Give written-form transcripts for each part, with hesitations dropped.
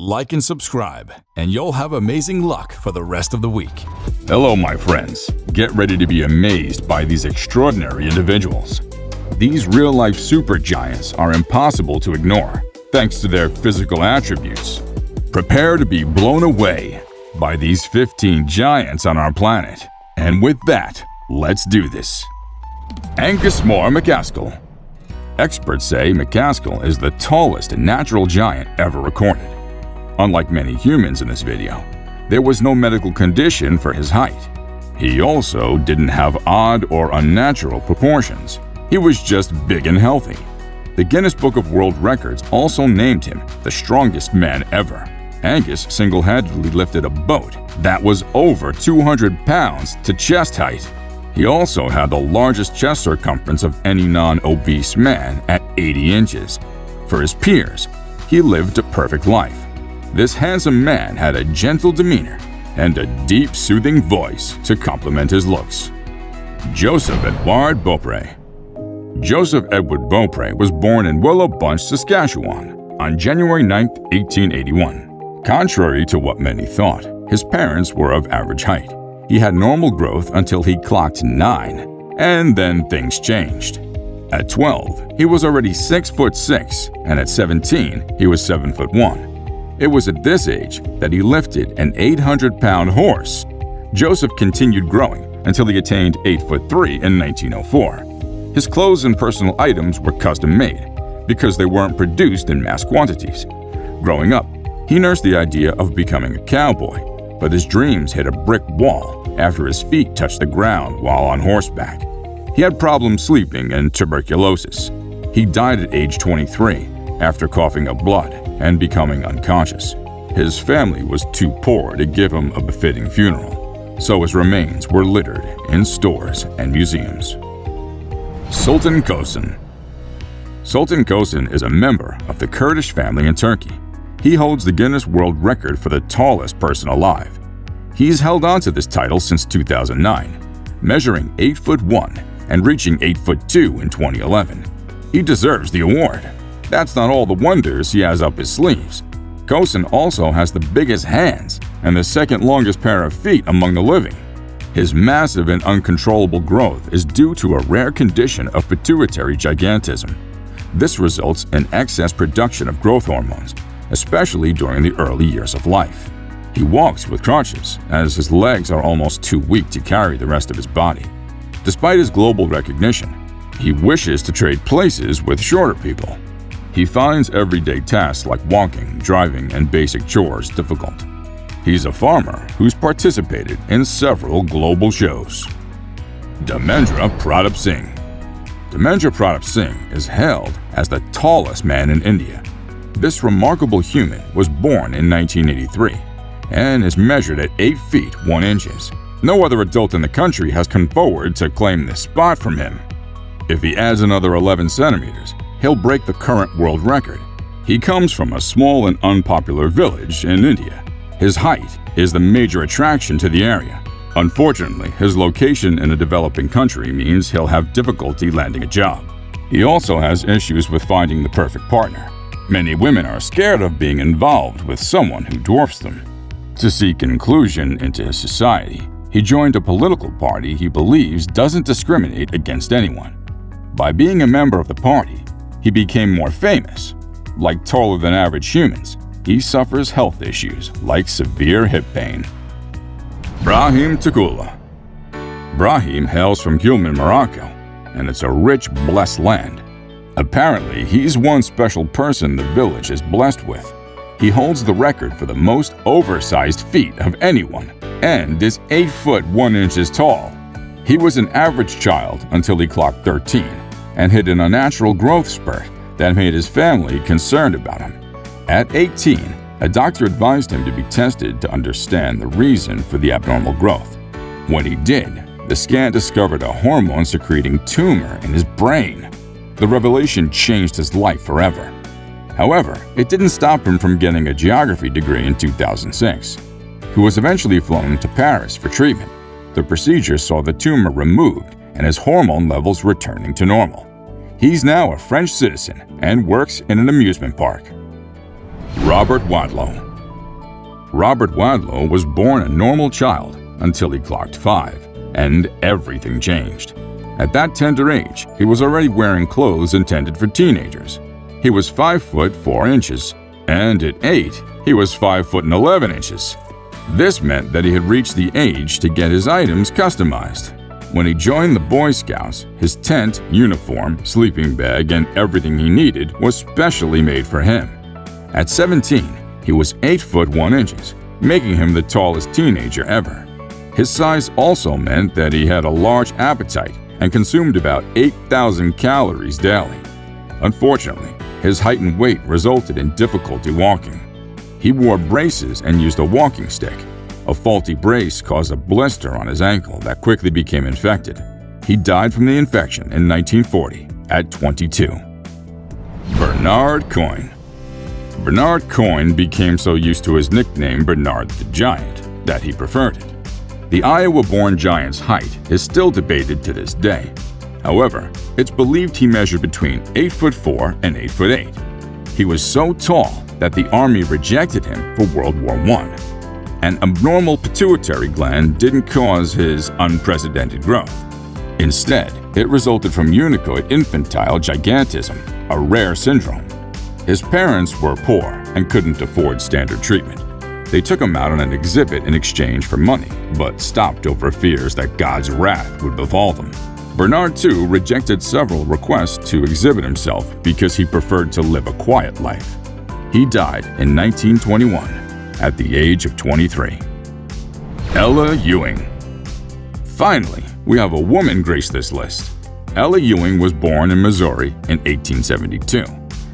like and subscribe, and you'll have amazing luck for the rest of the week. Hello, my friends. Get ready to be amazed by these extraordinary individuals. These real-life supergiants are impossible to ignore, thanks to their physical attributes. Prepare to be blown away by these 15 giants on our planet. And with that, let's do this. Angus Moore McCaskill. Experts say McCaskill is the tallest natural giant ever recorded. Unlike many humans in this video, there was no medical condition for his height. He also didn't have odd or unnatural proportions. He was just big and healthy. The Guinness Book of World Records also named him the strongest man ever. Angus single-handedly lifted a boat that was over 200 pounds to chest height. He also had the largest chest circumference of any non-obese man at 80 inches. For his peers, he lived a perfect life. This handsome man had a gentle demeanor and a deep, soothing voice to complement his looks. Joseph Edouard Beaupre. Joseph Edward Beaupre was born in Willow Bunch, Saskatchewan on January 9, 1881. Contrary to what many thought, his parents were of average height. He had normal growth until he clocked 9, and then things changed. At 12, he was already 6'6", and at 17, he was 7'1". It was at this age that he lifted an 800-pound horse. Joseph continued growing until he attained 8'3" in 1904. His clothes and personal items were custom-made because they weren't produced in mass quantities. Growing up, he nursed the idea of becoming a cowboy, but his dreams hit a brick wall after his feet touched the ground while on horseback. He had problems sleeping and tuberculosis. He died at age 23 after coughing up blood and becoming unconscious. His family was too poor to give him a befitting funeral, so his remains were littered in stores and museums. Sultan Kösen. Sultan Kösen is a member of the Kurdish family in Turkey. He holds the Guinness World Record for the tallest person alive. He's held on to this title since 2009, measuring 8'1" and reaching 8'2" in 2011. He deserves the award. That's not all the wonders he has up his sleeves. Kösen also has the biggest hands and the second longest pair of feet among the living. His massive and uncontrollable growth is due to a rare condition of pituitary gigantism. This results in excess production of growth hormones, especially during the early years of life. He walks with crutches, as his legs are almost too weak to carry the rest of his body. Despite his global recognition, he wishes to trade places with shorter people. He finds everyday tasks like walking, driving, and basic chores difficult. He's a farmer who's participated in several global shows. Dharmendra Pratap Singh. Dharmendra Pratap Singh is hailed as the tallest man in India. This remarkable human was born in 1983 and is measured at 8 feet 1 inches. No other adult in the country has come forward to claim this spot from him. If he adds another 11 centimeters, he'll break the current world record. He comes from a small and unpopular village in India. His height is the major attraction to the area. Unfortunately, his location in a developing country means he'll have difficulty landing a job. He also has issues with finding the perfect partner. Many women are scared of being involved with someone who dwarfs them. To seek inclusion into his society, he joined a political party he believes doesn't discriminate against anyone. By being a member of the party, he became more famous. Like taller than average humans, he suffers health issues like severe hip pain. Brahim Takula. Brahim hails from Gulman, Morocco, and it's a rich, blessed land. Apparently, he's one special person the village is blessed with. He holds the record for the most oversized feet of anyone and is 8'1" tall. He was an average child until he clocked 13 and hit an unnatural growth spurt that made his family concerned about him. At 18, a doctor advised him to be tested to understand the reason for the abnormal growth. When he did, the scan discovered a hormone-secreting tumor in his brain. The revelation changed his life forever. However, it didn't stop him from getting a geography degree in 2006. He was eventually flown to Paris for treatment. The procedure saw the tumor removed and his hormone levels returning to normal. He's now a French citizen and works in an amusement park. Robert Wadlow. Robert Wadlow was born a normal child until he clocked 5, and everything changed. At that tender age, he was already wearing clothes intended for teenagers. He was 5 foot 4 inches, and at 8, he was 5 foot 11 inches. This meant that he had reached the age to get his items customized. When he joined the Boy Scouts, his tent, uniform, sleeping bag, and everything he needed was specially made for him. At 17, he was 8 foot 1 inches, making him the tallest teenager ever. His size also meant that he had a large appetite and consumed about 8,000 calories daily. Unfortunately, his height and weight resulted in difficulty walking. He wore braces and used a walking stick. A faulty brace caused a blister on his ankle that quickly became infected. He died from the infection in 1940 at 22. Bernard Coyne. Bernard Coyne became so used to his nickname Bernard the Giant that he preferred it. The Iowa-born giant's height is still debated to this day. However, it's believed he measured between 8 foot 4 and 8 foot 8. He was so tall that the Army rejected him for World War I. An abnormal pituitary gland didn't cause his unprecedented growth. Instead, it resulted from unicoid infantile gigantism, a rare syndrome. His parents were poor and couldn't afford standard treatment. They took him out on an exhibit in exchange for money, but stopped over fears that God's wrath would befall them. Bernard, too, rejected several requests to exhibit himself because he preferred to live a quiet life. He died in 1921 at the age of 23. Ella Ewing. Finally, we have a woman grace this list. Ella Ewing was born in Missouri in 1872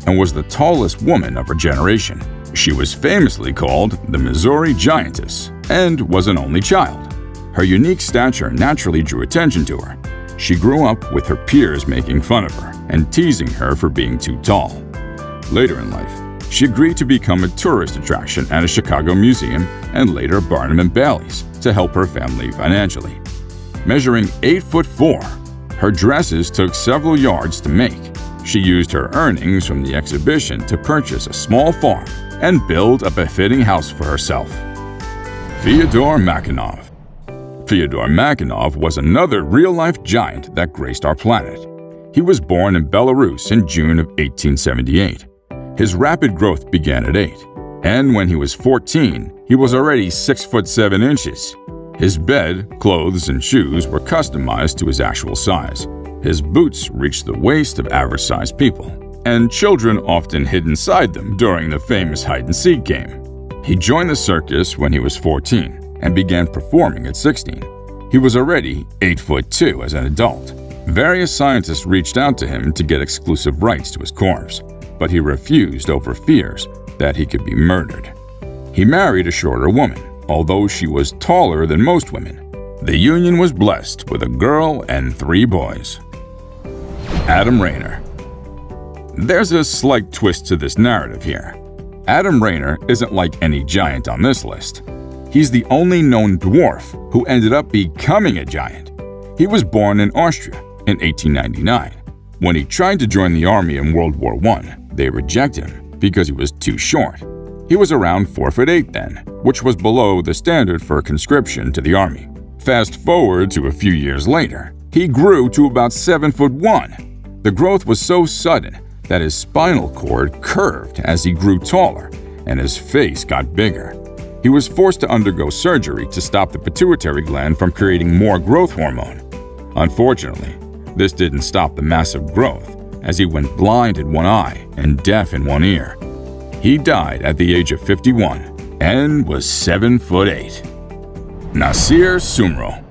and was the tallest woman of her generation. She was famously called the Missouri Giantess and was an only child. Her unique stature naturally drew attention to her. She grew up with her peers making fun of her and teasing her for being too tall. Later in life, she agreed to become a tourist attraction at a Chicago museum and later Barnum & Bailey's to help her family financially. Measuring 8 foot 4, her dresses took several yards to make. She used her earnings from the exhibition to purchase a small farm and build a befitting house for herself. Fyodor Makhno. Fyodor Makhno was another real-life giant that graced our planet. He was born in Belarus in June of 1878. His rapid growth began at 8, and when he was 14, he was already 6 foot 7 inches. His bed, clothes, and shoes were customized to his actual size. His boots reached the waist of average-sized people, and children often hid inside them during the famous hide-and-seek game. He joined the circus when he was 14 and began performing at 16. He was already 8 foot 2 as an adult. Various scientists reached out to him to get exclusive rights to his corpse, but he refused over fears that he could be murdered. He married a shorter woman, although she was taller than most women. The union was blessed with a girl and 3 boys. Adam Rayner. There's a slight twist to this narrative here. Adam Rayner isn't like any giant on this list. He's the only known dwarf who ended up becoming a giant. He was born in Austria in 1899. When he tried to join the army in World War I, they rejected him because he was too short. He was around 4 foot 8 then, which was below the standard for conscription to the army. Fast forward to a few years later, he grew to about 7 foot 1. The growth was so sudden that his spinal cord curved as he grew taller and his face got bigger. He was forced to undergo surgery to stop the pituitary gland from creating more growth hormone. Unfortunately, this didn't stop the massive growth, as he went blind in one eye and deaf in one ear. He died at the age of 51 and was 7 foot 8. Nasir Sumro.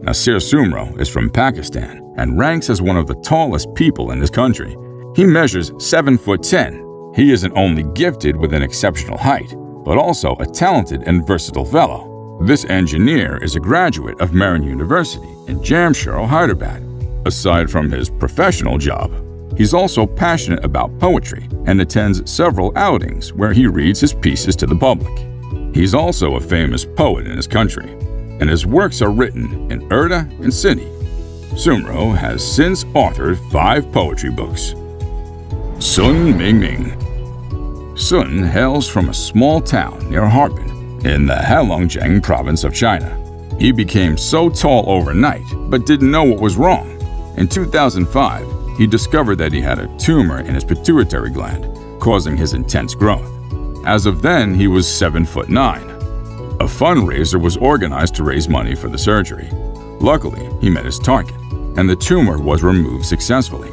Nasir Sumro is from Pakistan and ranks as one of the tallest people in his country. He measures 7 foot 10. He isn't only gifted with an exceptional height, but also a talented and versatile fellow. This engineer is a graduate of Marin University in Jamshedpur, Hyderabad. Aside from his professional job, he's also passionate about poetry and attends several outings where he reads his pieces to the public. He's also a famous poet in his country, and his works are written in Urdu and Sindhi. Sumro has since authored 5 poetry books. Sun Mingming. Sun hails from a small town near Harbin in the Heilongjiang province of China. He became so tall overnight, but didn't know what was wrong. In 2005, he discovered that he had a tumor in his pituitary gland, causing his intense growth. As of then, he was 7'9". A fundraiser was organized to raise money for the surgery. Luckily, he met his target, and the tumor was removed successfully.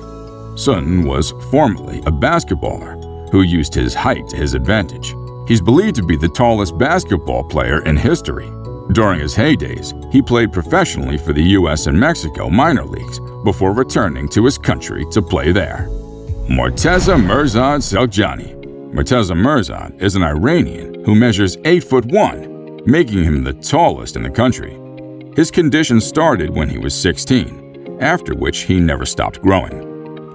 Sun was formerly a basketballer who used his height to his advantage. He's believed to be the tallest basketball player in history. During his heydays, he played professionally for the US and Mexico minor leagues before returning to his country to play there. Morteza Mirzad Seljani. Morteza Mirzad is an Iranian who measures 8'1", making him the tallest in the country. His condition started when he was 16, after which he never stopped growing.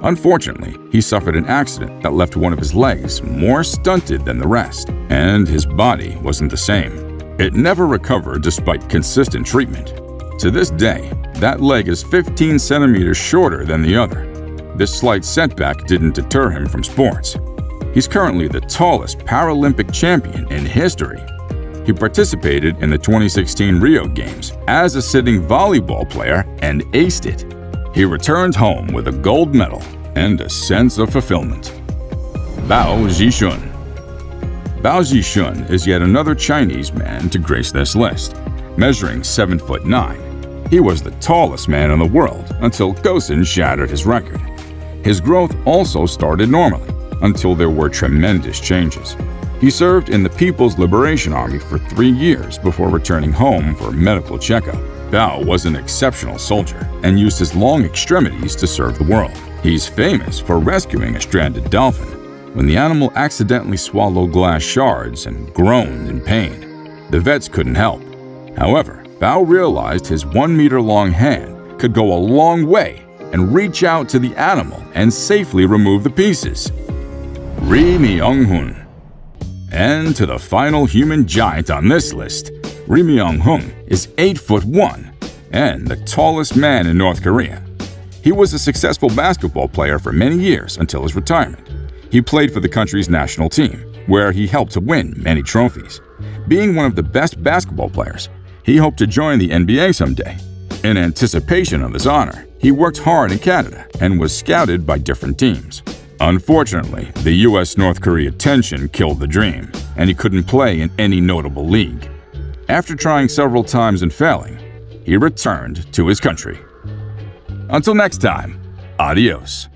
Unfortunately, he suffered an accident that left one of his legs more stunted than the rest, and his body wasn't the same. It never recovered despite consistent treatment. To this day, that leg is 15 centimeters shorter than the other. This slight setback didn't deter him from sports. He's currently the tallest Paralympic champion in history. He participated in the 2016 Rio Games as a sitting volleyball player and aced it. He returned home with a gold medal and a sense of fulfillment. Bao Zhishun. Bao Zhishun is yet another Chinese man to grace this list, measuring 7'9". He was the tallest man in the world until Gosen shattered his record. His growth also started normally until there were tremendous changes. He served in the People's Liberation Army for 3 years before returning home for a medical checkup. Bao was an exceptional soldier and used his long extremities to serve the world. He's famous for rescuing a stranded dolphin when the animal accidentally swallowed glass shards and groaned in pain. The vets couldn't help. However, Bao realized his 1-meter-long hand could go a long way and reach out to the animal and safely remove the pieces. Ri Myung-hun. And to the final human giant on this list, Ri Myung-hun is 8'1" and the tallest man in North Korea. He was a successful basketball player for many years until his retirement. He played for the country's national team, where he helped to win many trophies. Being one of the best basketball players, he hoped to join the NBA someday. In anticipation of this honor, he worked hard in Canada and was scouted by different teams. Unfortunately, the US-North Korea tension killed the dream, and he couldn't play in any notable league. After trying several times and failing, he returned to his country. Until next time, adios.